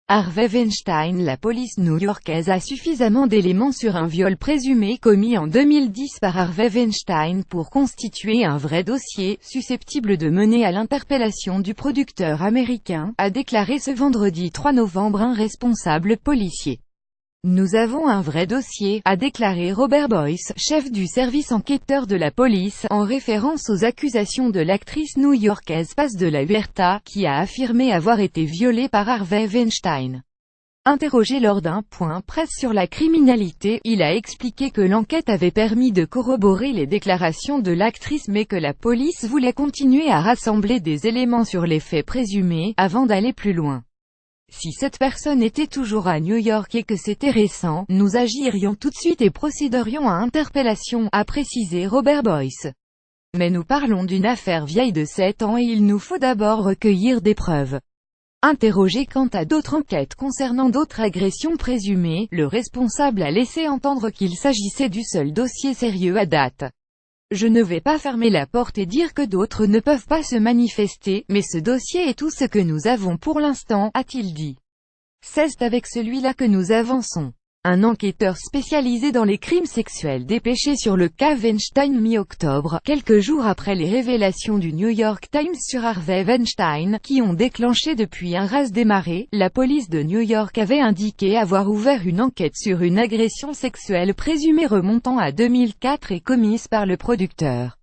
Harvey Weinstein. La police new-yorkaise a suffisamment d'éléments sur un viol présumé commis en 2010 par Harvey Weinstein pour constituer un vrai dossier, susceptible de mener à l'interpellation du producteur américain, a déclaré ce vendredi 3 novembre un responsable policier. Nous avons un vrai dossier, a déclaré Robert Boyce, chef du service enquêteur de la police, en référence aux accusations de l'actrice new-yorkaise Paz de la Huerta, qui a affirmé avoir été violée par Harvey Weinstein. Interrogé lors d'un point presse sur la criminalité, il a expliqué que l'enquête avait permis de corroborer les déclarations de l'actrice mais que la police voulait continuer à rassembler des éléments sur les faits présumés, avant d'aller plus loin. Si cette personne était toujours à New York et que c'était récent, nous agirions tout de suite et procéderions à interpellation, a précisé Robert Boyce. Mais nous parlons d'une affaire vieille de 7 ans et il nous faut d'abord recueillir des preuves. Interrogé quant à d'autres enquêtes concernant d'autres agressions présumées, le responsable a laissé entendre qu'il s'agissait du seul dossier sérieux à date. Je ne vais pas fermer la porte et dire que d'autres ne peuvent pas se manifester, mais ce dossier est tout ce que nous avons pour l'instant, a-t-il dit. C'est avec celui-là que nous avançons. Un enquêteur spécialisé dans les crimes sexuels dépêché sur le cas Weinstein mi-octobre, quelques jours après les révélations du New York Times sur Harvey Weinstein, qui ont déclenché depuis un raz-de-marée, la police de New York avait indiqué avoir ouvert une enquête sur une agression sexuelle présumée remontant à 2004 et commise par le producteur.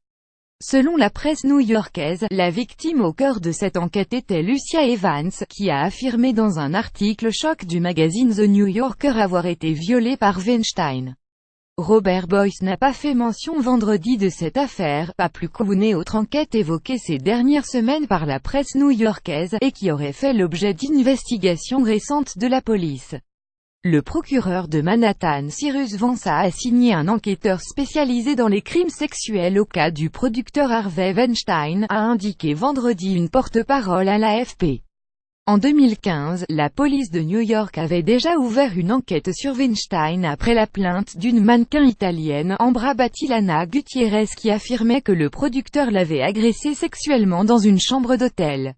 Selon la presse new-yorkaise, la victime au cœur de cette enquête était Lucia Evans, qui a affirmé dans un article choc du magazine The New Yorker avoir été violée par Weinstein. Robert Boyce n'a pas fait mention vendredi de cette affaire, pas plus qu'une autre enquête évoquée ces dernières semaines par la presse new-yorkaise, et qui aurait fait l'objet d'investigations récentes de la police. Le procureur de Manhattan Cyrus Vance a assigné un enquêteur spécialisé dans les crimes sexuels au cas du producteur Harvey Weinstein, a indiqué vendredi une porte-parole à l'AFP. En 2015, la police de New York avait déjà ouvert une enquête sur Weinstein après la plainte d'une mannequin italienne, Ambra Battilana Gutiérrez, qui affirmait que le producteur l'avait agressée sexuellement dans une chambre d'hôtel.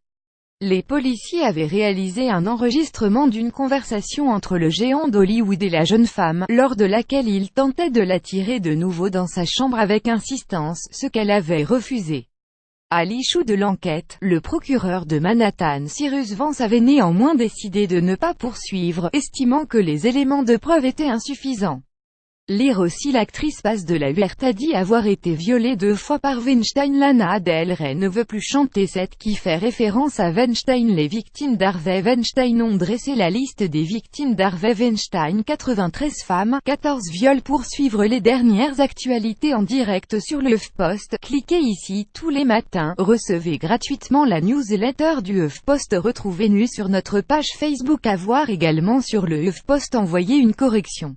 Les policiers avaient réalisé un enregistrement d'une conversation entre le géant d'Hollywood et la jeune femme, lors de laquelle il tentait de l'attirer de nouveau dans sa chambre avec insistance, ce qu'elle avait refusé. À l'issue de l'enquête, le procureur de Manhattan Cyrus Vance avait néanmoins décidé de ne pas poursuivre, estimant que les éléments de preuve étaient insuffisants. Lire aussi l'actrice Paz de la Huerta dit avoir été violée 2 fois par Weinstein. Lana Del Rey ne veut plus chanter cette qui fait référence à Weinstein. Les victimes d'Harvey Weinstein ont dressé la liste des victimes d'Harvey Weinstein, 93 femmes, 14 viols. Pour suivre les dernières actualités en direct sur le HuffPost, cliquez ici. Tous les matins, recevez gratuitement la newsletter du HuffPost. Retrouvez-nous sur notre page Facebook. À voir également sur le HuffPost. Envoyez une correction.